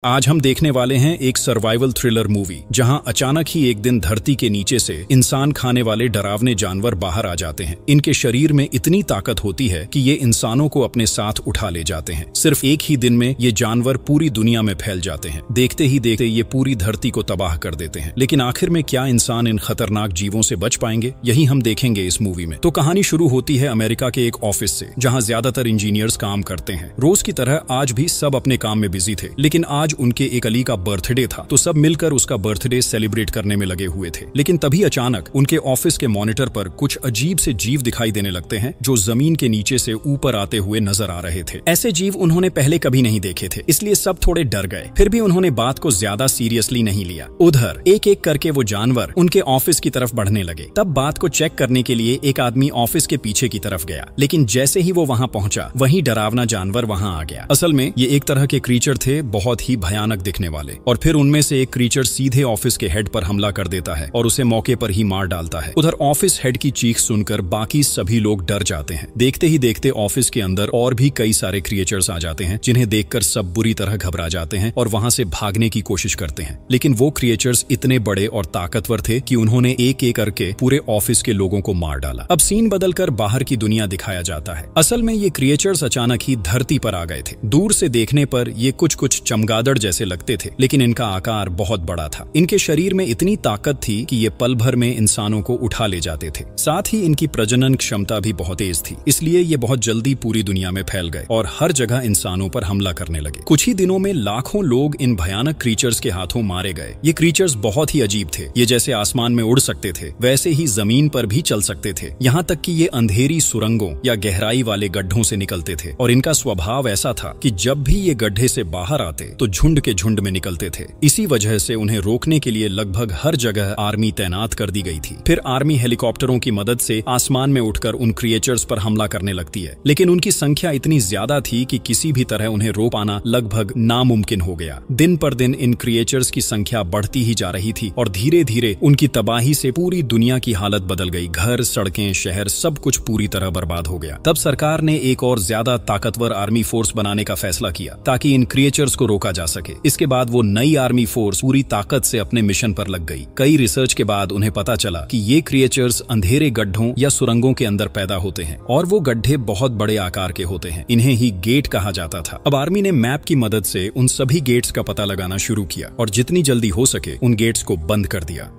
आज हम देखने वाले हैं एक सर्वाइवल थ्रिलर मूवी जहां अचानक ही एक दिन धरती के नीचे से इंसान खाने वाले डरावने जानवर बाहर आ जाते हैं। इनके शरीर में इतनी ताकत होती है कि ये इंसानों को अपने साथ उठा ले जाते हैं। सिर्फ एक ही दिन में ये जानवर पूरी दुनिया में फैल जाते हैं। देखते ही देखते ये पूरी धरती को तबाह कर देते हैं। लेकिन आखिर में क्या इंसान इन खतरनाक जीवों से बच पाएंगे, यही हम देखेंगे इस मूवी में। तो कहानी शुरू होती है अमेरिका के एक ऑफिस से, जहाँ ज्यादातर इंजीनियर्स काम करते हैं। रोज की तरह आज भी सब अपने काम में बिजी थे, लेकिन आज उनके एक अली का बर्थडे था, तो सब मिलकर उसका बर्थडे सेलिब्रेट करने में लगे हुए थे। लेकिन तभी अचानक उनके ऑफिस के मॉनिटर पर कुछ अजीब से जीव दिखाई देने लगते हैं, जो जमीन के नीचे से ऊपर आते हुए नजर आ रहे थे। ऐसे जीव उन्होंने पहले कभी नहीं देखे थे, इसलिए सब थोड़े डर गए। फिर भी उन्होंने बात को ज्यादा सीरियसली नहीं लिया। उधर एक एक करके वो जानवर उनके ऑफिस की तरफ बढ़ने लगे। तब बात को चेक करने के लिए एक आदमी ऑफिस के पीछे की तरफ गया, लेकिन जैसे ही वो वहाँ पहुंचा, वही डरावना जानवर वहाँ आ गया। असल में ये एक तरह के क्रीचर थे, बहुत ही भयानक दिखने वाले। और फिर उनमें से एक क्रीचर सीधे ऑफिस के हेड पर हमला कर देता है और उसे मौके पर ही मार डालता है। उधर ऑफिस हेड की चीख सुनकर बाकी सभी लोग डर जाते हैं। देखते ही देखते ऑफिस के अंदर और भी कई सारे क्रिएचर्स आ जाते हैं, जिन्हें देखकर सब बुरी तरह घबरा जाते हैं और वहां से भागने की कोशिश करते हैं। लेकिन वो क्रिएचर्स इतने बड़े और ताकतवर थे कि उन्होंने एक एक करके पूरे ऑफिस के लोगों को मार डाला। अब सीन बदलकर बाहर की दुनिया दिखाया जाता है। असल में ये क्रिएचर्स अचानक ही धरती पर आ गए थे। दूर से देखने पर ये कुछ चमगादड़ जैसे लगते थे, लेकिन इनका आकार बहुत बड़ा था। इनके शरीर में इतनी ताकत थी कि ये पल भर में इंसानों को उठा ले जाते थे। साथ ही इनकी प्रजनन क्षमता भी बहुत तेज थी, इसलिए ये बहुत जल्दी पूरी दुनिया में फैल गए और हर जगह इंसानों पर हमला करने लगे। कुछ ही दिनों में लाखों लोग इन भयानक क्रीचर्स के हाथों मारे गए। ये क्रीचर्स बहुत ही अजीब थे। ये जैसे आसमान में उड़ सकते थे, वैसे ही जमीन पर भी चल सकते थे। यहाँ तक कि ये अंधेरी सुरंगों या गहराई वाले गड्ढों से निकलते थे और इनका स्वभाव ऐसा था कि जब भी ये गड्ढे से बाहर आते तो झुंड के झुंड में निकलते थे। इसी वजह से उन्हें रोकने के लिए लगभग हर जगह आर्मी तैनात कर दी गई थी। फिर आर्मी हेलीकॉप्टरों की मदद से आसमान में उठकर उन क्रिएचर्स पर हमला करने लगती है, लेकिन उनकी संख्या इतनी ज्यादा थी कि किसी भी तरह उन्हें रोक पाना लगभग नामुमकिन हो गया। दिन पर दिन इन क्रिएचर्स की संख्या बढ़ती ही जा रही थी और धीरे धीरे उनकी तबाही से पूरी दुनिया की हालत बदल गई। घर, सड़कें, शहर, सब कुछ पूरी तरह बर्बाद हो गया। तब सरकार ने एक और ज्यादा ताकतवर आर्मी फोर्स बनाने का फैसला किया ताकि इन क्रिएचर्स को रोका जा सके। इसके बाद वो नई आर्मी फोर्स पूरी ताकत से अपने मिशन पर लग गई। कई रिसर्च के बाद उन्हें पता चला कि ये क्रिएचर्स अंधेरे गड्ढों या सुरंगों के अंदर पैदा होते हैं और वो गड्ढे बहुत बड़े आकार के होते हैं। इन्हें ही गेट कहा जाता था। अब आर्मी ने मैप की मदद से उन सभी गेट्स का पता लगाना शुरू किया और जितनी जल्दी हो सके उन गेट्स को बंद कर दिया।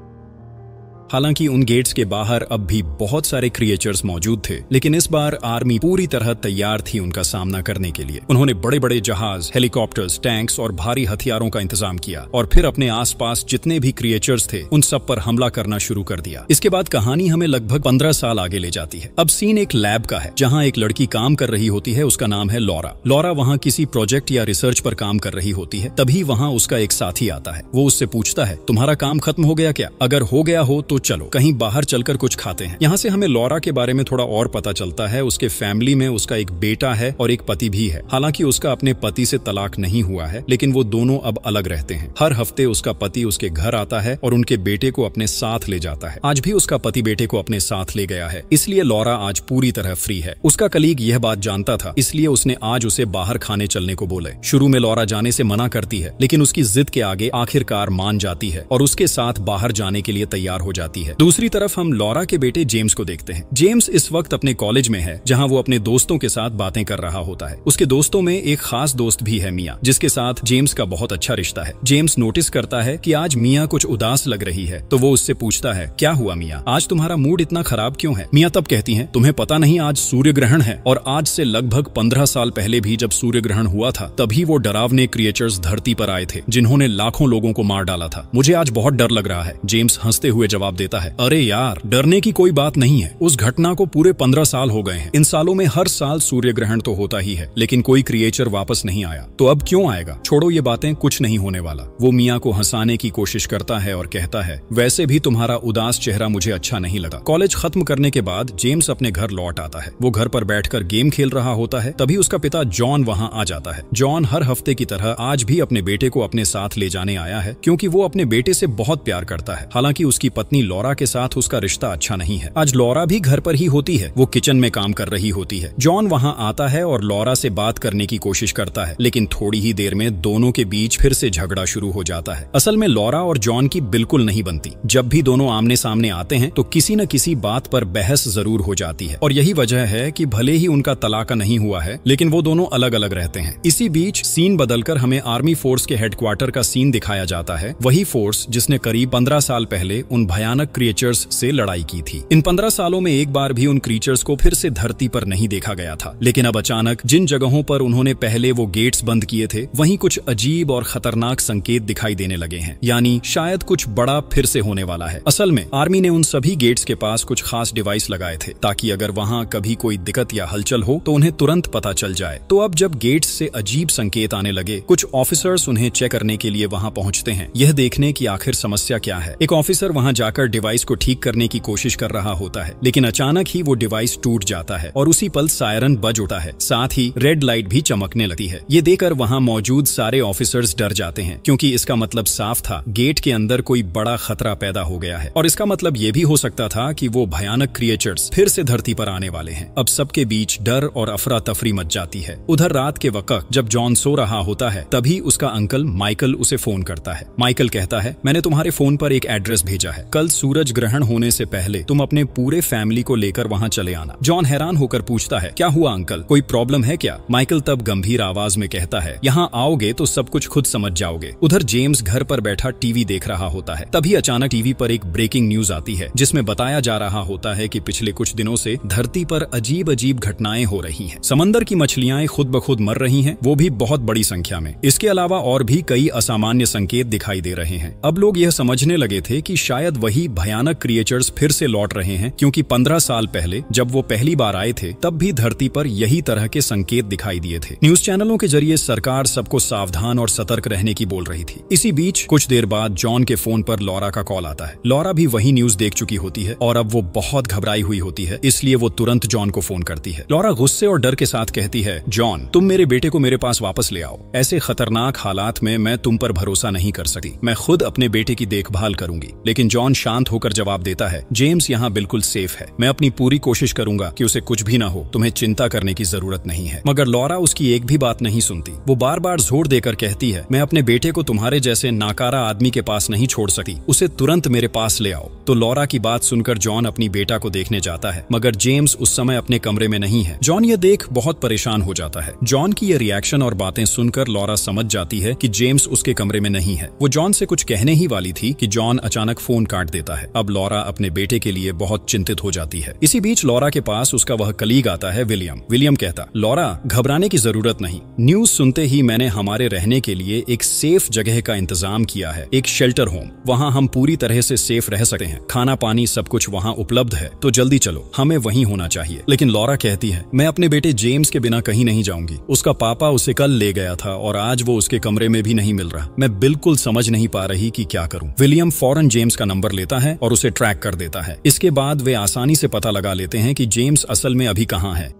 हालांकि उन गेट्स के बाहर अब भी बहुत सारे क्रिएचर्स मौजूद थे, लेकिन इस बार आर्मी पूरी तरह तैयार थी उनका सामना करने के लिए। उन्होंने बड़े बड़े जहाज, हेलीकॉप्टर्स, टैंक्स और भारी हथियारों का इंतजाम किया और फिर अपने आसपास जितने भी क्रिएचर्स थे उन सब पर हमला करना शुरू कर दिया। इसके बाद कहानी हमें लगभग 15 साल आगे ले जाती है। अब सीन एक लैब का है, जहाँ एक लड़की काम कर रही होती है। उसका नाम है लॉरा। लॉरा वहाँ किसी प्रोजेक्ट या रिसर्च पर काम कर रही होती है। तभी वहाँ उसका एक साथी आता है। वो उससे पूछता है, तुम्हारा काम खत्म हो गया क्या? अगर हो गया हो तो चलो कहीं बाहर चलकर कुछ खाते हैं। यहाँ से हमें लॉरा के बारे में थोड़ा और पता चलता है। उसके फैमिली में उसका एक बेटा है और एक पति भी है। हालांकि उसका अपने पति से तलाक नहीं हुआ है, लेकिन वो दोनों अब अलग रहते हैं। हर हफ्ते उसका पति उसके घर आता है और उनके बेटे को अपने साथ ले जाता है। आज भी उसका पति बेटे को अपने साथ ले गया है, इसलिए लॉरा आज पूरी तरह फ्री है। उसका कलीग यह बात जानता था, इसलिए उसने आज उसे बाहर खाने चलने को बोले। शुरू में लॉरा जाने से मना करती है, लेकिन उसकी जिद के आगे आखिरकार मान जाती है और उसके साथ बाहर जाने के लिए तैयार हो जाती है। दूसरी तरफ हम लॉरा के बेटे जेम्स को देखते हैं। जेम्स इस वक्त अपने कॉलेज में है, जहां वो अपने दोस्तों के साथ बातें कर रहा होता है। उसके दोस्तों में एक खास दोस्त भी है, मिया, जिसके साथ जेम्स का बहुत अच्छा रिश्ता है। जेम्स नोटिस करता है कि आज मिया कुछ उदास लग रही है, तो वो उससे पूछता है, क्या हुआ मिया, आज तुम्हारा मूड इतना खराब क्यों है? मिया तब कहती हैं, तुम्हें पता नहीं आज सूर्य ग्रहण है और आज से लगभग 15 साल पहले भी जब सूर्य ग्रहण हुआ था, तभी वो डरावने क्रिएचर्स धरती पर आए थे, जिन्होंने लाखों लोगों को मार डाला था। मुझे आज बहुत डर लग रहा है। जेम्स हंसते हुए जवाब देता है, अरे यार, डरने की कोई बात नहीं है। उस घटना को पूरे 15 साल हो गए हैं। इन सालों में हर साल सूर्य ग्रहण तो होता ही है, लेकिन कोई क्रिएचर वापस नहीं आया, तो अब क्यों आएगा? छोड़ो ये बातें, कुछ नहीं होने वाला। वो मिया को हंसाने की कोशिश करता है और कहता है, वैसे भी तुम्हारा उदास चेहरा मुझे अच्छा नहीं लगा। कॉलेज खत्म करने के बाद जेम्स अपने घर लौट आता है। वो घर पर बैठकर गेम खेल रहा होता है। तभी उसका पिता जॉन वहाँ आ जाता है। जॉन हर हफ्ते की तरह आज भी अपने बेटे को अपने साथ ले जाने आया है, क्योंकि वो अपने बेटे से बहुत प्यार करता है। हालांकि उसकी पत्नी लॉरा के साथ उसका रिश्ता अच्छा नहीं है। आज लॉरा भी घर पर ही होती है, वो किचन में काम कर रही होती है। जॉन वहाँ आता है और लॉरा से बात करने की कोशिश करता है, लेकिन थोड़ी ही देर में दोनों के बीच फिर से झगड़ा शुरू हो जाता है। असल में लॉरा और जॉन की बिल्कुल नहीं बनती। जब भी दोनों आमने सामने आते हैं तो किसी न किसी बात पर बहस जरूर हो जाती है, और यही वजह है कि भले ही उनका तलाक नहीं हुआ है, लेकिन वो दोनों अलग अलग रहते हैं। इसी बीच सीन बदलकर हमें आर्मी फोर्स के हेडक्वार्टर का सीन दिखाया जाता है, वही फोर्स जिसने करीब 15 साल पहले उन भयानक क्रिएचर्स से लड़ाई की थी। इन 15 सालों में एक बार भी उन क्रिएचर्स को फिर से धरती पर नहीं देखा गया था, लेकिन अब अचानक जिन जगहों पर उन्होंने पहले वो गेट्स बंद किए थे, वहीं कुछ अजीब और खतरनाक संकेत दिखाई देने लगे हैं, यानी शायद कुछ बड़ा फिर से होने वाला है। असल में आर्मी ने उन सभी गेट्स के पास कुछ खास डिवाइस लगाए थे, ताकि अगर वहां कभी कोई दिक्कत या हलचल हो तो उन्हें तुरंत पता चल जाए। तो अब जब गेट्स से अजीब संकेत आने लगे, कुछ ऑफिसर्स उन्हें चेक करने के लिए वहां पहुंचते हैं, यह देखने की आखिर समस्या क्या है। एक ऑफिसर वहां जाकर डिवाइस को ठीक करने की कोशिश कर रहा होता है, लेकिन अचानक ही वो डिवाइस टूट जाता है और उसी पल सायरन बज उठता है, साथ ही रेड लाइट भी चमकने लगती है। ये देखकर वहां मौजूद सारे ऑफिसर्स डर जाते हैं, क्योंकि इसका मतलब साफ था, गेट के अंदर कोई बड़ा खतरा पैदा हो गया है, और इसका मतलब ये भी हो सकता था कि वो भयानक क्रिएचर्स फिर से धरती पर आने वाले हैं। अब सबके बीच डर और अफरा तफरी मच जाती है। उधर रात के वक्त जब जॉन सो रहा होता है, तभी उसका अंकल माइकल उसे फोन करता है। माइकल कहता है, मैंने तुम्हारे फोन पर एक एड्रेस भेजा है, कल सूरज ग्रहण होने से पहले तुम अपने पूरे फैमिली को लेकर वहां चले आना। जॉन हैरान होकर पूछता है, क्या हुआ अंकल, कोई प्रॉब्लम है क्या? माइकल तब गंभीर आवाज में कहता है, यहाँ आओगे तो सब कुछ खुद समझ जाओगे। उधर जेम्स घर पर बैठा टीवी देख रहा होता है, तभी अचानक टीवी पर एक ब्रेकिंग न्यूज आती है, जिसमें बताया जा रहा होता है कि पिछले कुछ दिनों से धरती पर अजीब अजीब घटनाएं हो रही हैं। समंदर की मछलियां खुद ब खुद मर रही हैं, वो भी बहुत बड़ी संख्या में। इसके अलावा और भी कई असामान्य संकेत दिखाई दे रहे हैं। अब लोग यह समझने लगे थे कि शायद वही भयानक क्रिएचर्स फिर से लौट रहे हैं, क्योंकि 15 साल पहले जब वो पहली बार आए थे, तब भी धरती पर यही तरह के संकेत दिखाई दिए थे। न्यूज चैनलों के जरिए सरकार सबको सावधान और सतर्क रहने की बोल रही थी। इसी बीच कुछ देर बाद जॉन के फोन पर लॉरा का कॉल आता है। लॉरा भी वही न्यूज देख चुकी होती है और अब वो बहुत घबराई हुई होती है, इसलिए वो तुरंत जॉन को फोन करती है। लॉरा गुस्से और डर के साथ कहती है, जॉन, तुम मेरे बेटे को मेरे पास वापस ले आओ। ऐसे खतरनाक हालात में मैं तुम पर भरोसा नहीं कर सकती। मैं खुद अपने बेटे की देखभाल करूंगी। लेकिन जॉन शांत होकर जवाब देता है, जेम्स यहाँ बिल्कुल सेफ है। मैं अपनी पूरी कोशिश करूंगा कि उसे कुछ भी ना हो। तुम्हें चिंता करने की जरूरत नहीं है। मगर लॉरा उसकी एक भी बात नहीं सुनती। वो बार बार जोर देकर कहती है, मैं अपने बेटे को तुम्हारे जैसे नाकारा आदमी के पास नहीं छोड़ सकती। उसे तुरंत मेरे पास ले आओ। तो लॉरा की बात सुनकर जॉन अपनी बेटा को देखने जाता है, मगर जेम्स उस समय अपने कमरे में नहीं है। जॉन ये देख बहुत परेशान हो जाता है। जॉन की ये रिएक्शन और बातें सुनकर लॉरा समझ जाती है कि जेम्स उसके कमरे में नहीं है। वो जॉन से कुछ कहने ही वाली थी कि जॉन अचानक फोन काट देता है। अब लॉरा अपने बेटे के लिए बहुत चिंतित हो जाती है। इसी बीच लॉरा के पास उसका वह कलीग आता है, विलियम। विलियम कहता, लॉरा, घबराने की जरूरत नहीं। न्यूज सुनते ही मैंने हमारे रहने के लिए एक सेफ जगह का इंतजाम किया है, एक शेल्टर होम। वहाँ हम पूरी तरह से सेफ रह सकते हैं। खाना पानी सब कुछ वहाँ उपलब्ध है, तो जल्दी चलो, हमें वहीं होना चाहिए। लेकिन लॉरा कहती है, मैं अपने बेटे जेम्स के बिना कहीं नहीं जाऊंगी। उसका पापा उसे कल ले गया था और आज वो उसके कमरे में भी नहीं मिल रहा। मैं बिल्कुल समझ नहीं पा रही कि क्या करूं। विलियम फौरन जेम्स का नंबर लेता है और उसे ट्रैक कर देता है। इसके बाद वे आसानी से पता लगा लेते हैं कि जेम्स असल में अभी कहाँ है।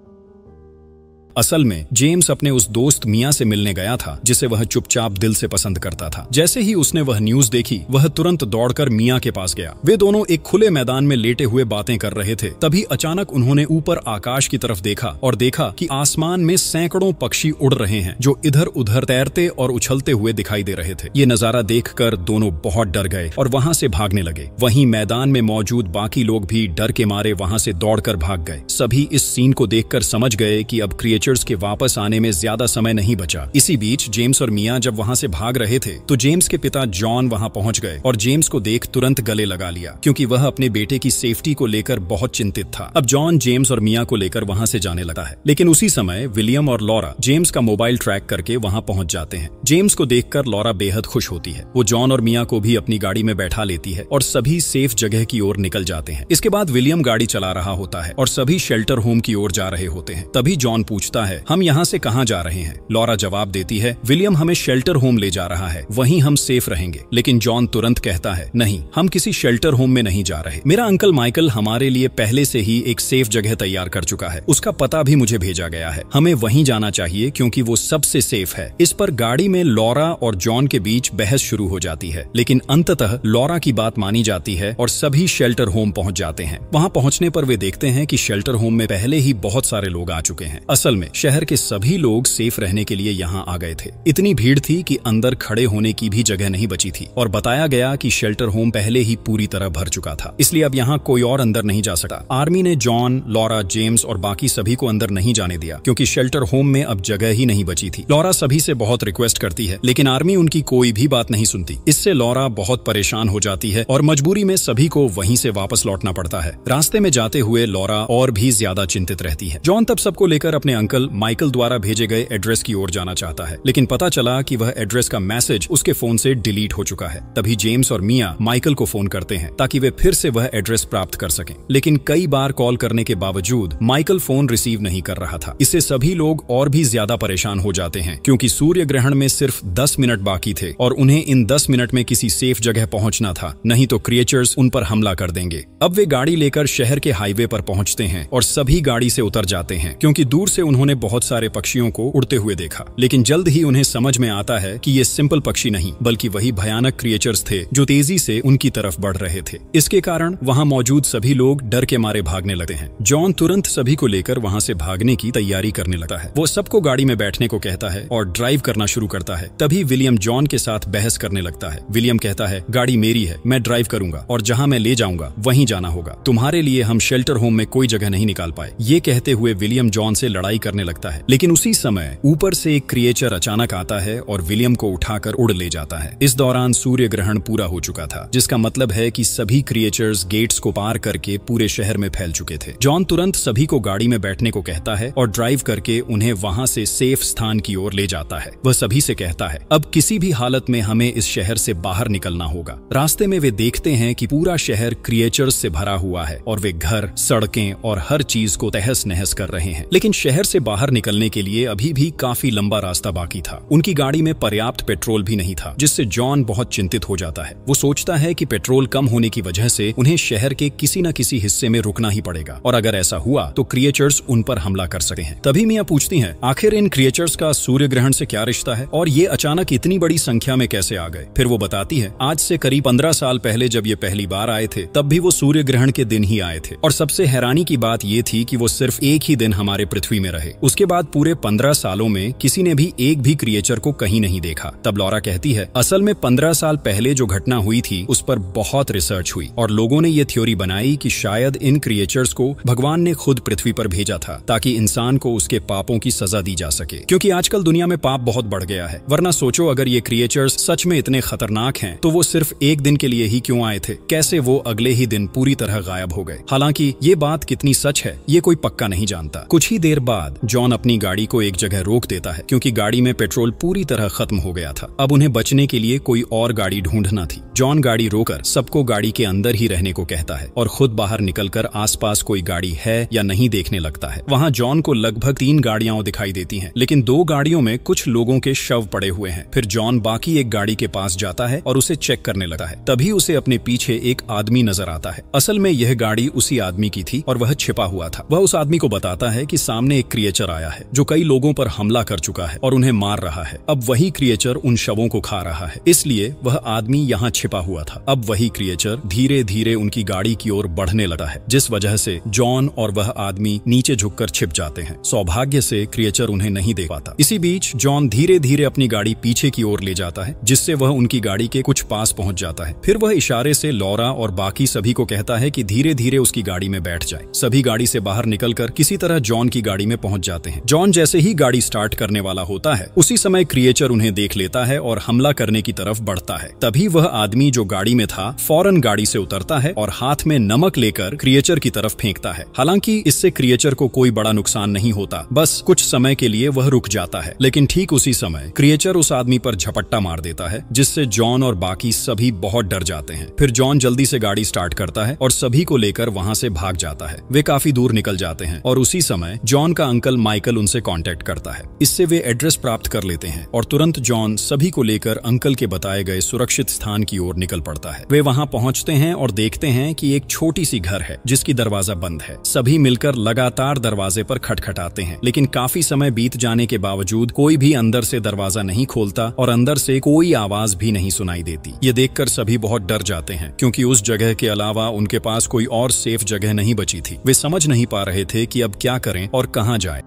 असल में जेम्स अपने उस दोस्त मिया से मिलने गया था, जिसे वह चुपचाप दिल से पसंद करता था। जैसे ही उसने वह न्यूज देखी, वह तुरंत दौड़कर मिया के पास गया। वे दोनों एक खुले मैदान में लेटे हुए बातें कर रहे थे। तभी अचानक उन्होंने ऊपर आकाश की तरफ देखा और देखा कि आसमान में सैकड़ों पक्षी उड़ रहे हैं, जो इधर उधर तैरते और उछलते हुए दिखाई दे रहे थे। ये नजारा देखकर दोनों बहुत डर गए और वहां से भागने लगे। वहीं मैदान में मौजूद बाकी लोग भी डर के मारे वहां से दौड़कर भाग गए। सभी इस सीन को देखकर समझ गए कि अब क्रिएचर्स के वापस आने में ज्यादा समय नहीं बचा। इसी बीच जेम्स और मिया जब वहां से भाग रहे थे, तो जेम्स के पिता जॉन वहां पहुंच गए और जेम्स को देख तुरंत गले लगा लिया, क्योंकि वह अपने बेटे की सेफ्टी को लेकर बहुत चिंतित था। अब जॉन जेम्स और मिया को लेकर वहां से जाने लगा है। लेकिन उसी समय विलियम और लॉरा जेम्स का मोबाइल ट्रैक करके वहां पहुंच जाते हैं। जेम्स को देखकर लॉरा बेहद खुश होती है। वो जॉन और मिया को भी अपनी गाड़ी में बैठा लेती है और सभी सेफ जगह की ओर निकल जाते हैं। इसके बाद विलियम गाड़ी चला रहा होता है और सभी शेल्टर होम की ओर जा रहे होते हैं। तभी जॉन पूछता पूछता है, हम यहाँ से कहाँ जा रहे हैं? लॉरा जवाब देती है, विलियम हमें शेल्टर होम ले जा रहा है, वहीं हम सेफ रहेंगे। लेकिन जॉन तुरंत कहता है, नहीं, हम किसी शेल्टर होम में नहीं जा रहे। मेरा अंकल माइकल हमारे लिए पहले से ही एक सेफ जगह तैयार कर चुका है, उसका पता भी मुझे भेजा गया है, हमें वहीं जाना चाहिए क्योंकि वो सबसे सेफ है। इस पर गाड़ी में लॉरा और जॉन के बीच बहस शुरू हो जाती है, लेकिन अंततः लॉरा की बात मानी जाती है और सभी शेल्टर होम पहुंच जाते हैं। वहां पहुंचने पर वे देखते हैं कि शेल्टर होम में पहले ही बहुत सारे लोग आ चुके हैं। असल में शहर के सभी लोग सेफ रहने के लिए यहाँ आ गए थे। इतनी भीड़ थी कि अंदर खड़े होने की भी जगह नहीं बची थी और बताया गया कि शेल्टर होम पहले ही पूरी तरह भर चुका था, इसलिए अब यहाँ कोई और अंदर नहीं जा सकता। आर्मी ने जॉन, लॉरा, जेम्स और बाकी सभी को अंदर नहीं जाने दिया क्योंकि शेल्टर होम में अब जगह ही नहीं बची थी। लॉरा सभी से बहुत रिक्वेस्ट करती है, लेकिन आर्मी उनकी कोई भी बात नहीं सुनती। इससे लॉरा बहुत परेशान हो जाती है और मजबूरी में सभी को वहीं से वापस लौटना पड़ता है। रास्ते में जाते हुए लॉरा और भी ज्यादा चिंतित रहती है। जॉन तब सबको लेकर अपने अंकल माइकल द्वारा भेजे गए एड्रेस की ओर जाना चाहता है, लेकिन पता चला कि वह एड्रेस का मैसेज उसके फोन से डिलीट हो चुका है। तभी जेम्स और मिया माइकल को फोन करते हैं ताकि वे फिर से वह एड्रेस प्राप्त कर सकें, लेकिन कई बार कॉल करने के बावजूद माइकल फोन रिसीव नहीं कर रहा था। इससे सभी लोग और भी ज्यादा परेशान हो जाते हैं क्योंकि सूर्य ग्रहण में सिर्फ 10 मिनट बाकी थे और उन्हें इन 10 मिनट में किसी सेफ जगह पहुंचना था, नहीं तो क्रिएचर्स उन पर हमला कर देंगे। अब वे गाड़ी लेकर शहर के हाईवे पर पहुंचते हैं और सभी गाड़ी से उतर जाते हैं क्योंकि दूर से उन्होंने बहुत सारे पक्षियों को उड़ते हुए देखा। लेकिन जल्द ही उन्हें समझ में आता है कि ये सिंपल पक्षी नहीं बल्कि वही भयानक क्रिएचर्स थे जो तेजी से उनकी तरफ बढ़ रहे थे। इसके कारण वहां मौजूद सभी लोग डर के मारे भागने लगते हैं। जॉन तुरंत सभी को लेकर वहां से भागने की तैयारी करने लगता है। वो सबको गाड़ी में बैठने को कहता है और ड्राइव करना शुरू करता है। तभी विलियम जॉन के साथ बहस करने लगता है। विलियम कहता है, गाड़ी मेरी है, मैं ड्राइव करूंगा और जहां मैं ले जाऊंगा वहीं जाना होगा। तुम्हारे लिए हम शेल्टर होम में कोई जगह नहीं निकाल पाए। ये कहते हुए विलियम जॉन से लड़ाई करने लगता है, लेकिन उसी समय ऊपर से एक क्रिएचर अचानक आता है और विलियम को उठाकर उड़ ले जाता है। इस दौरान सूर्य ग्रहण पूरा हो चुका था, जिसका मतलब है कि सभी क्रिएचर्स गेट्स को पार करके पूरे शहर में फैल चुके थे। जॉन तुरंत सभी को गाड़ी में बैठने को कहता है और ड्राइव करके उन्हें वहां से सेफ स्थान की ओर ले जाता है। वह सभी से कहता है, अब किसी भी हालत में हमें इस शहर से बाहर निकलना होगा। रास्ते में वे देखते हैं कि पूरा शहर क्रिएचर्स से भरा हुआ है और वे घर, सड़कें और हर चीज को तहस नहस कर रहे हैं। लेकिन शहर से बाहर निकलने के लिए अभी भी काफी लंबा रास्ता बाकी था। उनकी गाड़ी में पर्याप्त पेट्रोल भी नहीं था, जिससे जॉन बहुत चिंतित हो जाता है। वो सोचता है कि पेट्रोल कम होने की वजह से उन्हें शहर के किसी न किसी हिस्से में रुकना ही पड़ेगा और अगर ऐसा हुआ तो क्रिएचर्स उन पर हमला कर सकते हैं। तभी मिया पूछती हैं, आखिर इन क्रिएचर्स का सूर्य ग्रहण से क्या रिश्ता है और ये अचानक इतनी बड़ी संख्या में कैसे आ गए? फिर वो बताती है, आज से करीब 15 साल पहले जब ये पहली बार आए थे तब भी वो सूर्य ग्रहण के दिन ही आए थे और सबसे हैरानी की बात ये थी कि वो सिर्फ एक ही दिन हमारे पृथ्वी में रहे। उसके बाद पूरे 15 सालों में किसी ने भी एक भी क्रिएचर को कहीं नहीं देखा। तब लॉरा कहती है, असल में 15 साल पहले जो घटना हुई थी उस पर बहुत रिसर्च हुई और लोगों ने ये थ्योरी बनाई कि शायद इन क्रिएचर्स को भगवान ने खुद पृथ्वी पर भेजा था ताकि इंसान को उसके पापों की सजा दी जा सके, क्योंकि आजकल दुनिया में पाप बहुत बढ़ गया है। वरना सोचो, अगर ये क्रिएचर्स सच में इतने खतरनाक हैं तो वो सिर्फ एक दिन के लिए ही क्यों आए थे? कैसे वो अगले ही दिन पूरी तरह गायब हो गए? हालांकि ये बात कितनी सच है ये कोई पक्का नहीं जानता। कुछ ही देर बाद जॉन अपनी गाड़ी को एक जगह रोक देता है क्योंकि गाड़ी में पेट्रोल पूरी तरह खत्म हो गया था। अब उन्हें बचने के लिए कोई और गाड़ी ढूंढना थी। जॉन गाड़ी रोकर सबको गाड़ी के अंदर ही रहने को कहता है और खुद बाहर निकलकर आसपास कोई गाड़ी है या नहीं देखने लगता है। वहां जॉन को लगभग 3 गाड़ियां दिखाई देती हैं, लेकिन 2 गाड़ियों में कुछ लोगों के शव पड़े हुए हैं। फिर जॉन बाकी एक गाड़ी के पास जाता है और उसे चेक करने लगता है। तभी उसे अपने पीछे एक आदमी नजर आता है। असल में यह गाड़ी उसी आदमी की थी और वह छिपा हुआ था। वह उस आदमी को बताता है कि सामने एक क्रिएचर आया है जो कई लोगों पर हमला कर चुका है और उन्हें मार रहा है। अब वही क्रिएचर उन शवों को खा रहा है, इसलिए वह आदमी यहाँ छिपा हुआ था। अब वही क्रिएचर धीरे धीरे उनकी गाड़ी की ओर बढ़ने लगा है, जिस वजह से जॉन और वह आदमी नीचे झुककर छिप जाते हैं। सौभाग्य से क्रिएचर उन्हें नहीं देख पाता। इसी बीच जॉन धीरे धीरे अपनी गाड़ी पीछे की ओर ले जाता है, जिससे वह उनकी गाड़ी के कुछ पास पहुंच जाता है। फिर वह इशारे से लॉरा और बाकी सभी को कहता है कि धीरे धीरे उसकी गाड़ी में बैठ जाए। सभी गाड़ी से बाहर निकलकर किसी तरह जॉन की गाड़ी में पहुंच जाते हैं। जॉन जैसे ही गाड़ी स्टार्ट करने वाला होता है, उसी समय क्रिएचर उन्हें देख लेता है और हमला करने की तरफ बढ़ता है। तभी वह आदमी जो गाड़ी में था फौरन गाड़ी से उतरता है और हाथ में नमक लेकर क्रिएचर की तरफ फेंकता है। हालांकि इससे क्रिएचर को कोई बड़ा नुकसान नहीं होता, बस कुछ समय के लिए वह रुक जाता है। लेकिन ठीक उसी समय क्रिएचर उस आदमी पर झपट्टा मार देता है, जिससे जॉन और बाकी सभी बहुत डर जाते हैं। फिर जॉन जल्दी से गाड़ी स्टार्ट करता है और सभी को लेकर वहां से भाग जाता है। वे काफी दूर निकल जाते हैं और उसी समय जॉन का अंकल माइकल उनसे कांटेक्ट करता है। इससे वे एड्रेस प्राप्त कर लेते हैं और तुरंत जॉन सभी को लेकर अंकल के बताए गए सुरक्षित स्थान की ओर निकल पड़ता है। वे वहां पहुंचते हैं और देखते हैं कि एक छोटी सी घर है जिसकी दरवाजा बंद है। सभी मिलकर लगातार दरवाजे पर खटखटाते हैं, लेकिन काफी समय बीत जाने के बावजूद कोई भी अंदर से दरवाजा नहीं खोलता और अंदर से कोई आवाज भी नहीं सुनाई देती। ये देखकर सभी बहुत डर जाते हैं, क्योंकि उस जगह के अलावा उनके पास कोई और सेफ जगह नहीं बची थी। वे समझ नहीं पा रहे थे कि अब क्या करें और कहां जाएं।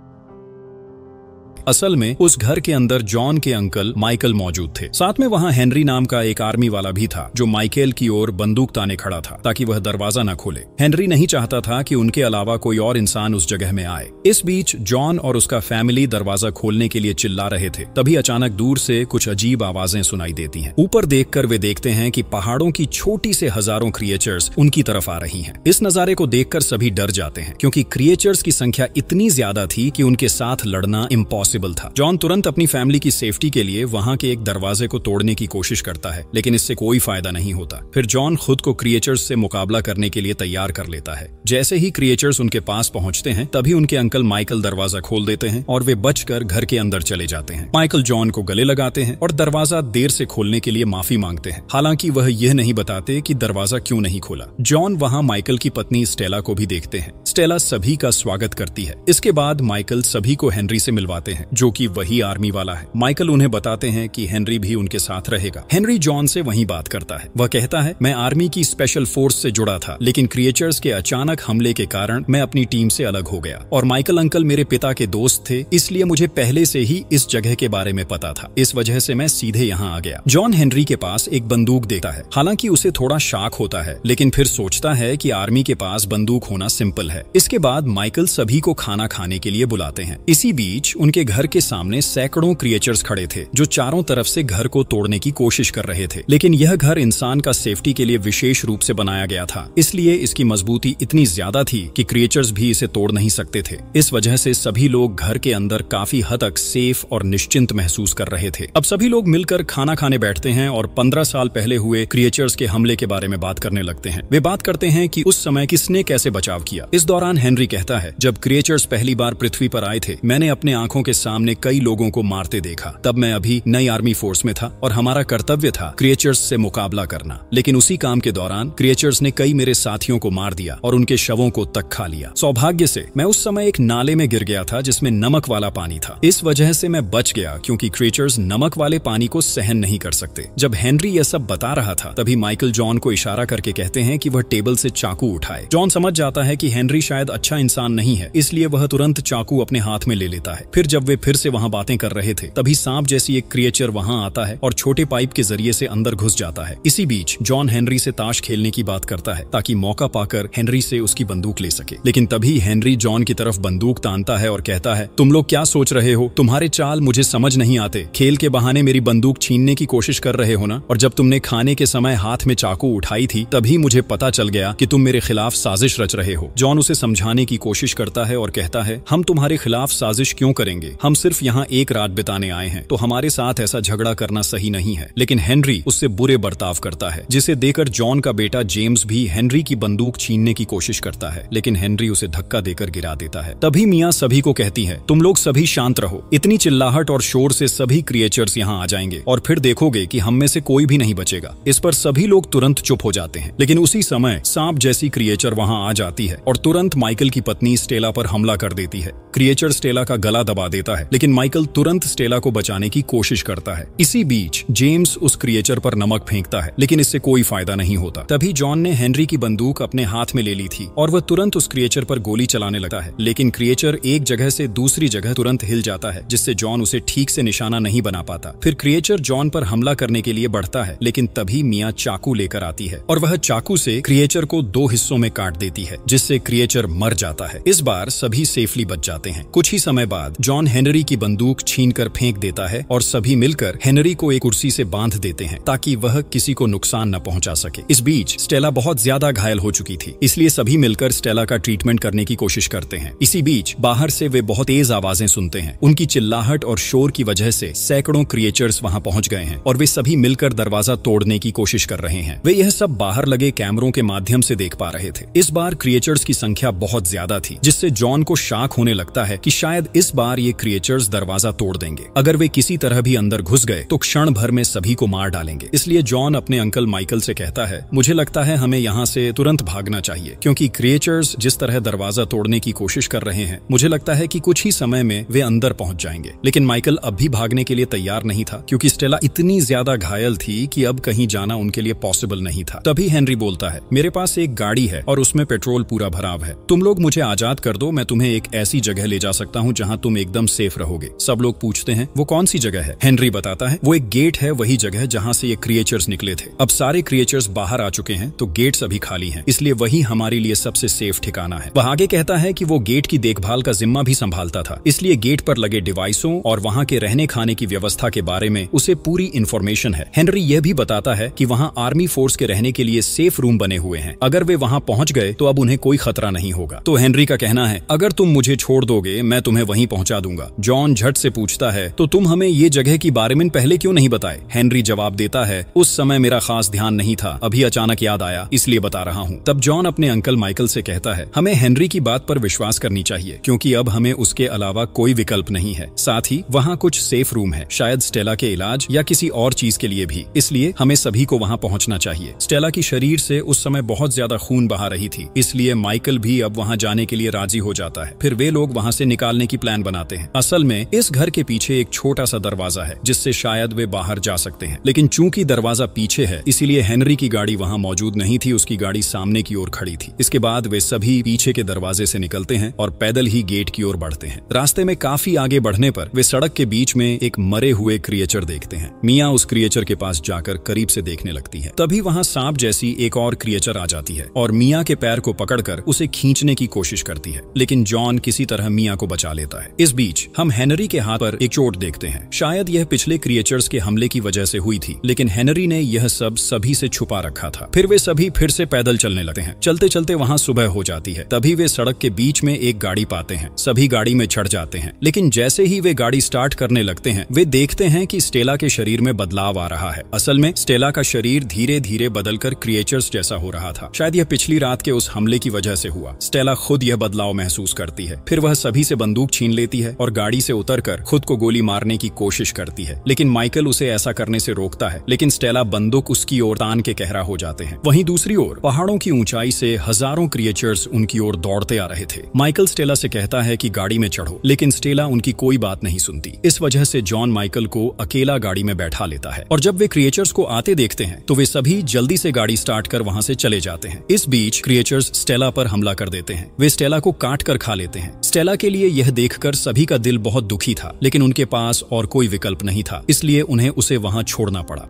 असल में उस घर के अंदर जॉन के अंकल माइकल मौजूद थे। साथ में वहां हेनरी नाम का एक आर्मी वाला भी था, जो माइकल की ओर बंदूक ताने खड़ा था ताकि वह दरवाजा न खोले। हेनरी नहीं चाहता था कि उनके अलावा कोई और इंसान उस जगह में आए। इस बीच जॉन और उसका फैमिली दरवाजा खोलने के लिए चिल्ला रहे थे। तभी अचानक दूर से कुछ अजीब आवाजें सुनाई देती हैं। ऊपर देखकर वे देखते हैं कि पहाड़ों की छोटी से हजारों क्रिएचर्स उनकी तरफ आ रही हैं। इस नजारे को देखकर सभी डर जाते हैं, क्योंकि क्रिएचर्स की संख्या इतनी ज्यादा थी कि उनके साथ लड़ना इम्पॉसिबल था। जॉन तुरंत अपनी फैमिली की सेफ्टी के लिए वहां के एक दरवाजे को तोड़ने की कोशिश करता है, लेकिन इससे कोई फायदा नहीं होता। फिर जॉन खुद को क्रिएचर्स से मुकाबला करने के लिए तैयार कर लेता है। जैसे ही क्रिएचर्स उनके पास पहुंचते हैं, तभी उनके अंकल माइकल दरवाजा खोल देते हैं और वे बचकर घर के अंदर चले जाते हैं। माइकल जॉन को गले लगाते हैं और दरवाजा देर से खोलने के लिए माफी मांगते हैं। हालांकि वह यह नहीं बताते कि दरवाजा क्यों नहीं खोला। जॉन वहां माइकल की पत्नी स्टेला को भी देखते हैं। स्टेला सभी का स्वागत करती है। इसके बाद माइकल सभी को हेनरी से मिलवाते हैं, जो कि वही आर्मी वाला है। माइकल उन्हें बताते हैं कि हेनरी भी उनके साथ रहेगा। हेनरी जॉन से वहीं बात करता है। वह कहता है, मैं आर्मी की स्पेशल फोर्स से जुड़ा था, लेकिन क्रिएचर्स के अचानक हमले के कारण मैं अपनी टीम से अलग हो गया। और माइकल अंकल मेरे पिता के दोस्त थे, इसलिए मुझे पहले से ही इस जगह के बारे में पता था। इस वजह से मैं सीधे यहाँ आ गया। जॉन हेनरी के पास एक बंदूक देता है। हालांकि उसे थोड़ा शॉक होता है, लेकिन फिर सोचता है कि आर्मी के पास बंदूक होना सिंपल है। इसके बाद माइकल सभी को खाना खाने के लिए बुलाते हैं। इसी बीच उनके घर के सामने सैकड़ों क्रिएचर्स खड़े थे, जो चारों तरफ से घर को तोड़ने की कोशिश कर रहे थे। लेकिन यह घर इंसान का सेफ्टी के लिए विशेष रूप से बनाया गया था, इसलिए इसकी मजबूती इतनी ज्यादा थी कि क्रिएचर्स भी इसे तोड़ नहीं सकते थे। इस वजह से सभी लोग घर के अंदर काफी हद तक सेफ और निश्चिंत महसूस कर रहे थे। अब सभी लोग मिलकर खाना खाने बैठते हैं और 15 साल पहले हुए क्रिएचर्स के हमले के बारे में बात करने लगते हैं। वे बात करते हैं कि उस समय किसने कैसे बचाव किया। इस दौरान हेनरी कहता है, जब क्रिएचर्स पहली बार पृथ्वी पर आए थे, मैंने अपने आंखों के सामने कई लोगों को मारते देखा। तब मैं अभी नई आर्मी फोर्स में था और हमारा कर्तव्य था क्रिएचर्स से मुकाबला करना। लेकिन उसी काम के दौरान क्रिएचर्स ने कई मेरे साथियों को मार दिया और उनके शवों को तक खा लिया। सौभाग्य से मैं उस समय एक नाले में गिर गया था जिसमें नमक वाला पानी था। इस वजह से मैं बच गया, क्योंकि क्रिएचर्स नमक वाले पानी को सहन नहीं कर सकते। जब हेनरी यह सब बता रहा था, तभी माइकल जॉन को इशारा करके कहते हैं कि वह टेबल से चाकू उठाए। जॉन समझ जाता है कि हेनरी शायद अच्छा इंसान नहीं है, इसलिए वह तुरंत चाकू अपने हाथ में ले लेता है। फिर जब वे फिर से वहां बातें कर रहे थे, तभी सांप जैसी एक क्रिएचर वहां आता है और छोटे पाइप के जरिए से अंदर घुस जाता है। इसी बीच जॉन हेनरी से ताश खेलने की बात करता है, ताकि मौका पाकर हेनरी से उसकी बंदूक ले सके। लेकिन तभी हेनरी जॉन की तरफ बंदूक तानता है और कहता है, तुम लोग क्या सोच रहे हो? तुम्हारे चाल मुझे समझ नहीं आते। खेल के बहाने मेरी बंदूक छीनने की कोशिश कर रहे हो ना? और जब तुमने खाने के समय हाथ में चाकू उठाई थी, तभी मुझे पता चल गया कि तुम मेरे खिलाफ साजिश रच रहे हो। जॉन उसे समझाने की कोशिश करता है और कहता है, हम तुम्हारे खिलाफ साजिश क्यों करेंगे? हम सिर्फ यहाँ एक रात बिताने आए हैं, तो हमारे साथ ऐसा झगड़ा करना सही नहीं है। लेकिन हेनरी उससे बुरे बर्ताव करता है, जिसे देकर जॉन का बेटा जेम्स भी हेनरी की बंदूक छीनने की कोशिश करता है, लेकिन हेनरी उसे धक्का देकर गिरा देता है। तभी मियाँ सभी को कहती है, तुम लोग सभी शांत रहो। इतनी चिल्लाहट और शोर से सभी क्रिएचर्स यहाँ आ जाएंगे और फिर देखोगे कि हम में से कोई भी नहीं बचेगा। इस पर सभी लोग तुरंत चुप हो जाते हैं। लेकिन उसी समय सांप जैसी क्रिएचर वहां आ जाती है और तुरंत माइकल की पत्नी स्टेला पर हमला कर देती है। क्रिएचर स्टेला का गला दबा देता है, लेकिन माइकल तुरंत स्टेला को बचाने की कोशिश करता है। इसी बीच जेम्स उस क्रिएचर पर नमक फेंकता है, लेकिन इससे कोई फायदा नहीं होता। तभी जॉन ने हेनरी की बंदूक अपने हाथ में ले ली थी और वह तुरंत उस क्रिएचर पर गोली चलाने लगता है। लेकिन क्रिएचर एक जगह से दूसरी जगह तुरंत हिल जाता है, जिससे जॉन उसे ठीक से निशाना नहीं बना पाता। फिर क्रिएचर जॉन पर हमला करने के लिए बढ़ता है, लेकिन तभी मियाँ चाकू लेकर आती है और वह चाकू से क्रिएचर को 2 हिस्सों में काट देती है, जिससे क्रिएचर मर जाता है। इस बार सभी सेफली बच जाते हैं। कुछ ही समय बाद जॉन हेनरी की बंदूक छीनकर फेंक देता है और सभी मिलकर हेनरी को एक कुर्सी से बांध देते हैं ताकि वह किसी को नुकसान न पहुंचा सके। इस बीच स्टेला बहुत ज्यादा घायल हो चुकी थी, इसलिए सभी मिलकर स्टेला का ट्रीटमेंट करने की कोशिश करते हैं। इसी बीच बाहर से वे बहुत तेज आवाजें सुनते हैं। उनकी चिल्लाहट और शोर की वजह से सैकड़ों क्रिएचर्स वहां पहुंच गए हैं और वे सभी मिलकर दरवाजा तोड़ने की कोशिश कर रहे हैं। वे यह सब बाहर लगे कैमरों के माध्यम से देख पा रहे थे। इस बार क्रिएचर्स की संख्या बहुत ज्यादा थी, जिससे जॉन को शाक होने लगता है कि शायद इस बार ये क्रिएचर्स दरवाजा तोड़ देंगे। अगर वे किसी तरह भी अंदर घुस गए तो क्षण भर में सभी को मार डालेंगे। इसलिए जॉन अपने अंकल माइकल से कहता है, मुझे लगता है हमें यहाँ से तुरंत भागना चाहिए, क्योंकि क्रिएचर्स जिस तरह दरवाजा तोड़ने की कोशिश कर रहे हैं, मुझे लगता है कि कुछ ही समय में वे अंदर पहुंच जाएंगे। लेकिन माइकल अब भी भागने के लिए तैयार नहीं था, क्योंकि स्टेला इतनी ज्यादा घायल थी कि अब कहीं जाना उनके लिए पॉसिबल नहीं था। तभी हेनरी बोलता है, मेरे पास एक गाड़ी है और उसमें पेट्रोल पूरा भराव है, तुम लोग मुझे आजाद कर दो, मैं तुम्हें एक ऐसी जगह ले जा सकता हूँ जहाँ तुम एकदम सेफ रहोगे। सब लोग पूछते हैं वो कौन सी जगह है। हेनरी बताता है वो एक गेट है, वही जगह जहाँ से ये क्रिएचर्स निकले थे। अब सारे क्रिएचर्स बाहर आ चुके हैं तो गेट्स अभी खाली हैं, इसलिए वही हमारे लिए सबसे सेफ ठिकाना है। वह आगे कहता है कि वो गेट की देखभाल का जिम्मा भी संभालता था, इसलिए गेट पर लगे डिवाइसों और वहाँ के रहने खाने की व्यवस्था के बारे में उसे पूरी इंफॉर्मेशन है। हेनरी यह भी बताता है कि वहाँ आर्मी फोर्स के रहने के लिए सेफ रूम बने हुए हैं, अगर वे वहाँ पहुँच गए तो अब उन्हें कोई खतरा नहीं होगा। तो हेनरी का कहना है, अगर तुम मुझे छोड़ दोगे मैं तुम्हें वहीं पहुँचा दूंगा। जॉन झट से पूछता है, तो तुम हमें ये जगह के बारे में पहले क्यों नहीं बताए? हेनरी जवाब देता है, उस समय मेरा खास ध्यान नहीं था, अभी अचानक याद आया इसलिए बता रहा हूँ। तब जॉन अपने अंकल माइकल से कहता है, हमें हेनरी की बात पर विश्वास करनी चाहिए, क्योंकि अब हमें उसके अलावा कोई विकल्प नहीं है। साथ ही वहाँ कुछ सेफ रूम है, शायद स्टेला के इलाज या किसी और चीज के लिए भी, इसलिए हमें सभी को वहाँ पहुँचना चाहिए। स्टेला की शरीर से उस समय बहुत ज्यादा खून बहा रही थी, इसलिए माइकल भी अब वहाँ जाने के लिए राजी हो जाता है। फिर वे लोग वहाँ से निकालने की प्लान बनाते हैं। असल में इस घर के पीछे एक छोटा सा दरवाजा है, जिससे शायद वे बाहर जा सकते हैं, लेकिन चूंकि दरवाजा पीछे है इसीलिए हेनरी की गाड़ी वहाँ मौजूद नहीं थी, उसकी गाड़ी सामने की ओर खड़ी थी। इसके बाद वे सभी पीछे के दरवाजे से निकलते हैं और पैदल ही गेट की ओर बढ़ते हैं। रास्ते में काफी आगे बढ़ने पर वे सड़क के बीच में एक मरे हुए क्रिएचर देखते हैं। मिया उस क्रिएचर के पास जाकर करीब से देखने लगती है। तभी वहाँ सांप जैसी एक और क्रिएचर आ जाती है और मिया के पैर को पकड़कर उसे खींचने की कोशिश करती है, लेकिन जॉन किसी तरह मिया को बचा लेता है। इस बीच हम हेनरी के हाथ पर एक चोट देखते हैं। शायद यह पिछले क्रिएचर्स के हमले की वजह से हुई थी, लेकिन हेनरी ने यह सब सभी से छुपा रखा था। फिर वे सभी फिर से पैदल चलने लगते हैं। चलते चलते वहाँ सुबह हो जाती है। तभी वे सड़क के बीच में एक गाड़ी पाते हैं। सभी गाड़ी में चढ़ जाते हैं, लेकिन जैसे ही वे गाड़ी स्टार्ट करने लगते हैं वे देखते हैं कि स्टेला के शरीर में बदलाव आ रहा है। असल में स्टेला का शरीर धीरे धीरे बदलकर क्रिएचर्स जैसा हो रहा था। शायद यह पिछली रात के उस हमले की वजह से हुआ। स्टेला खुद यह बदलाव महसूस करती है। फिर वह सभी से बंदूक छीन लेती है और गाड़ी से उतरकर खुद को गोली मारने की कोशिश करती है, लेकिन माइकल उसे ऐसा करने से रोकता है। लेकिन स्टेला बंदूक उसकी ओर तान के कहरा हो जाते हैं। वहीं दूसरी ओर पहाड़ों की ऊंचाई से हजारों क्रिएचर्स उनकी ओर दौड़ते आ रहे थे। माइकल स्टेला से कहता है कि गाड़ी में चढ़ो, लेकिन स्टेला उनकी कोई बात नहीं सुनती। इस वजह से जॉन माइकल को अकेला गाड़ी में बैठा लेता है और जब वे क्रिएचर्स को आते देखते हैं तो वे सभी जल्दी से गाड़ी स्टार्ट कर वहां से चले जाते हैं। इस बीच क्रिएचर्स स्टेला पर हमला कर देते हैं। वे स्टेला को काट कर खा लेते हैं। स्टेला के लिए यह देखकर सभी का दिल बहुत दुखी था, लेकिन उनके पास और कोई विकल्प नहीं था, इसलिए उन्हें उसे वहां छोड़ना पड़ा।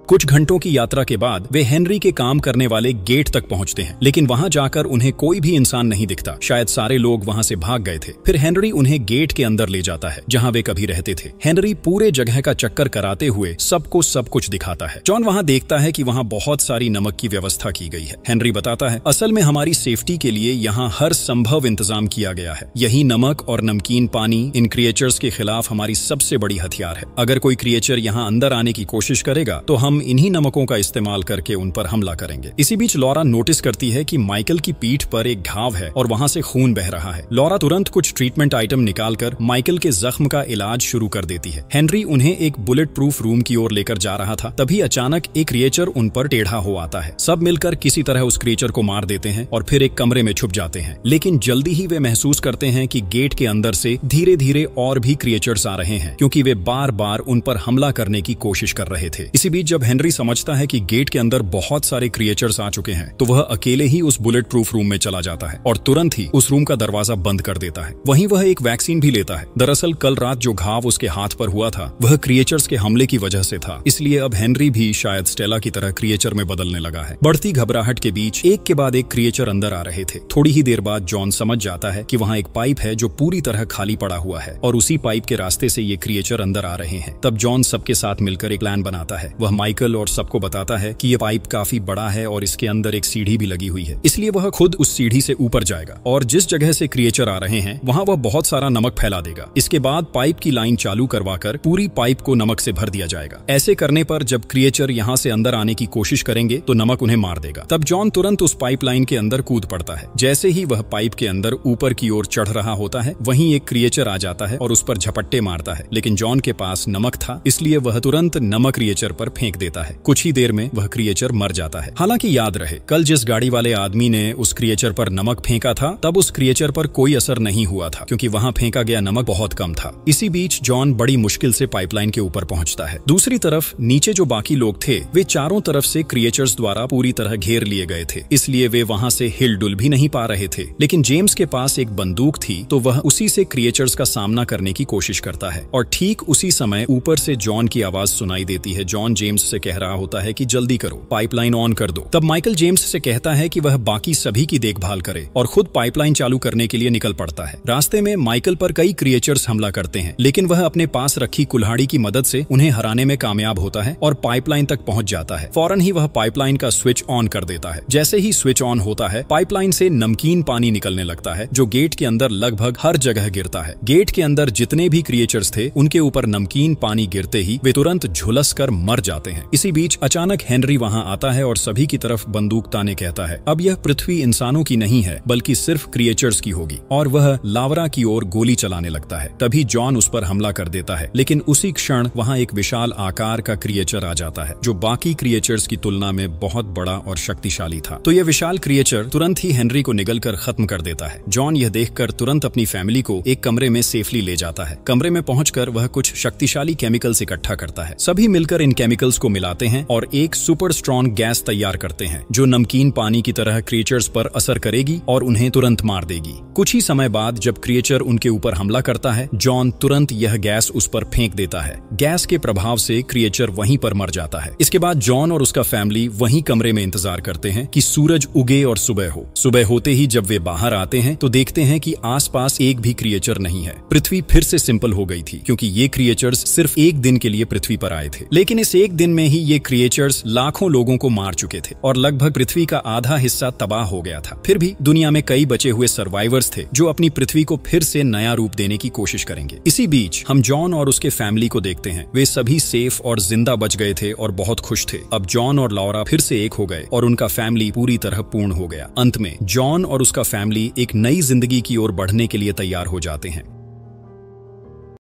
कुछ घंटों की यात्रा के बाद वे हेनरी के काम करने वाले गेट तक पहुंचते हैं, लेकिन वहां जाकर उन्हें कोई भी इंसान नहीं दिखता। शायद सारे लोग वहां से भाग गए थे। फिर हेनरी उन्हें गेट के अंदर ले जाता है जहां वे कभी रहते थे। हेनरी पूरे जगह का चक्कर कराते हुए सबको सब कुछ दिखाता है। जॉन वहां देखता है कि वहां बहुत सारी नमक की व्यवस्था की गई है। हेनरी बताता है, असल में हमारी सेफ्टी के लिए यहाँ हर संभव इंतजाम किया गया है। यही नमक और नमकीन पानी इन क्रिएचर्स के खिलाफ हमारी सबसे बड़ी हथियार है। अगर कोई क्रिएचर यहाँ अंदर आने की कोशिश करेगा तो हम इन्हीं नमकों का इस्तेमाल करके उन पर हमला करेंगे। इसी बीच लॉरा नोटिस करती है कि माइकल की पीठ पर एक घाव है और वहां से खून बह रहा है। लॉरा तुरंत कुछ ट्रीटमेंट आइटम निकालकर माइकल के जख्म का इलाज शुरू कर देती है। हेनरी उन्हें एक बुलेट प्रूफ रूम की ओर लेकर जा रहा था, तभी अचानक एक क्रिएचर उन पर टेढ़ा हो आता है। सब मिलकर किसी तरह उस क्रिएचर को मार देते हैं और फिर एक कमरे में छुप जाते हैं। लेकिन जल्दी ही वे महसूस करते हैं कि गेट के अंदर से धीरे धीरे और भी क्रिएचर्स आ रहे हैं, क्योंकि वे बार बार उन पर हमला करने की कोशिश कर रहे थे। इसी बीच जब जब हेनरी समझता है कि गेट के अंदर बहुत सारे क्रिएचर्स आ चुके हैं तो वह अकेले ही उस बुलेट प्रूफ रूम में चला जाता है और तुरंत ही उस रूम का दरवाजा बंद कर देता है। वहीं वह एक वैक्सीन भी लेता है। दरअसल कल रात जो घाव उसके हाथ पर हुआ था वह क्रिएचर्स के हमले की वजह से था, इसलिए अब हेनरी भी शायद स्टेला की तरह क्रिएचर में बदलने लगा है। बढ़ती घबराहट के बीच एक के बाद एक क्रिएचर अंदर आ रहे थे। थोड़ी ही देर बाद जॉन समझ जाता है कि वहाँ एक पाइप है जो पूरी तरह खाली पड़ा हुआ है और उसी पाइप के रास्ते से ये क्रिएचर अंदर आ रहे हैं। तब जॉन सबके साथ मिलकर एक प्लान बनाता है। वह माइकल और सबको बताता है कि ये पाइप काफी बड़ा है और इसके अंदर एक सीढ़ी भी लगी हुई है, इसलिए वह खुद उस सीढ़ी से ऊपर जाएगा और जिस जगह से क्रिएचर आ रहे हैं वहाँ वह बहुत सारा नमक फैला देगा। इसके बाद पाइप की लाइन चालू करवाकर पूरी पाइप को नमक से भर दिया जाएगा। ऐसे करने पर जब क्रिएचर यहाँ से अंदर आने की कोशिश करेंगे तो नमक उन्हें मार देगा। तब जॉन तुरंत उस पाइपलाइन के अंदर कूद पड़ता है। जैसे ही वह पाइप के अंदर ऊपर की ओर चढ़ रहा होता है वहीं एक क्रिएचर आ जाता है और उस पर झपट्टे मारता है, लेकिन जॉन के पास नमक था इसलिए वह तुरंत नमक क्रिएचर पर फेंक देता है। कुछ ही देर में वह क्रिएचर मर जाता है। हालांकि याद रहे, कल जिस गाड़ी वाले आदमी ने उस क्रिएचर पर नमक फेंका था तब उस क्रिएचर पर कोई असर नहीं हुआ था क्योंकि वहां फेंका गया नमक बहुत कम था। इसी बीच जॉन बड़ी मुश्किल से पाइपलाइन के ऊपर पहुंचता है। दूसरी तरफ नीचे जो बाकी लोग थे वे चारों तरफ से क्रिएचर्स द्वारा पूरी तरह घेर लिए गए थे, इसलिए वे वहां से हिलडुल भी नहीं पा रहे थे। लेकिन जेम्स के पास एक बंदूक थी तो वह उसी से क्रिएचर्स का सामना करने की कोशिश करता है और ठीक उसी समय ऊपर से जॉन की आवाज सुनाई देती है। जॉन जेम्स से कह रहा होता है कि जल्दी करो, पाइपलाइन ऑन कर दो। तब माइकल जेम्स से कहता है कि वह बाकी सभी की देखभाल करे और खुद पाइपलाइन चालू करने के लिए निकल पड़ता है। रास्ते में माइकल पर कई क्रिएचर्स हमला करते हैं, लेकिन वह अपने पास रखी कुल्हाड़ी की मदद से उन्हें हराने में कामयाब होता है और पाइपलाइन तक पहुंच जाता है। फौरन ही वह पाइपलाइन का स्विच ऑन कर देता है। जैसे ही स्विच ऑन होता है पाइपलाइन से नमकीन पानी निकलने लगता है जो गेट के अंदर लगभग हर जगह गिरता है। गेट के अंदर जितने भी क्रिएचर्स थे उनके ऊपर नमकीन पानी गिरते ही वे तुरंत झुलस कर मर जाते हैं। इसी बीच अचानक हेनरी वहां आता है और सभी की तरफ बंदूक ताने कहता है अब यह पृथ्वी इंसानों की नहीं है बल्कि सिर्फ क्रिएचर्स की होगी, और वह लावरा की ओर गोली चलाने लगता है। तभी जॉन उस पर हमला कर देता है, लेकिन उसी क्षण वहां एक विशाल आकार का क्रिएचर आ जाता है जो बाकी क्रिएचर्स की तुलना में बहुत बड़ा और शक्तिशाली था। तो यह विशाल क्रिएचर तुरंत ही हेनरी को निगलकर खत्म कर देता है। जॉन यह देखकर तुरंत अपनी फैमिली को एक कमरे में सेफली ले जाता है। कमरे में पहुंचकर वह कुछ शक्तिशाली केमिकल्स इकट्ठा करता है। सभी मिलकर इन केमिकल्स को मिलाते हैं और एक सुपर स्ट्रॉन्ग गैस तैयार करते हैं जो नमकीन पानी की तरह क्रिएचर्स पर असर करेगी और उन्हें तुरंत मार देगी। कुछ ही समय बाद जब क्रिएचर उनके ऊपर हमला करता है जॉन तुरंत यह गैस उस पर फेंक देता है। गैस के प्रभाव से क्रिएचर वहीं पर मर जाता है। इसके बाद जॉन और उसका फैमिली वहीं कमरे में इंतजार करते हैं कि सूरज उगे और सुबह हो। सुबह होते ही जब वे बाहर आते हैं तो देखते हैं कि आसपास एक भी क्रिएचर नहीं है। पृथ्वी फिर से सिंपल हो गई थी क्योंकि ये क्रिएचर्स सिर्फ एक दिन के लिए पृथ्वी पर आए थे, लेकिन इस एक दिन में ही ये क्रिएचर्स लाखों लोगों को मार चुके थे और लगभग पृथ्वी का आधा हिस्सा तबाह हो गया था। फिर भी दुनिया में कई बचे हुए सर्वाइवर्स थे जो अपनी पृथ्वी को फिर से नया रूप देने की कोशिश करेंगे। इसी बीच हम जॉन और उसके फैमिली को देखते हैं। वे सभी सेफ और जिंदा बच गए थे और बहुत खुश थे। अब जॉन और लॉरा फिर से एक हो गए और उनका फैमिली पूरी तरह पूर्ण हो गया। अंत में जॉन और उसका फैमिली एक नई जिंदगी की ओर बढ़ने के लिए तैयार हो जाते हैं।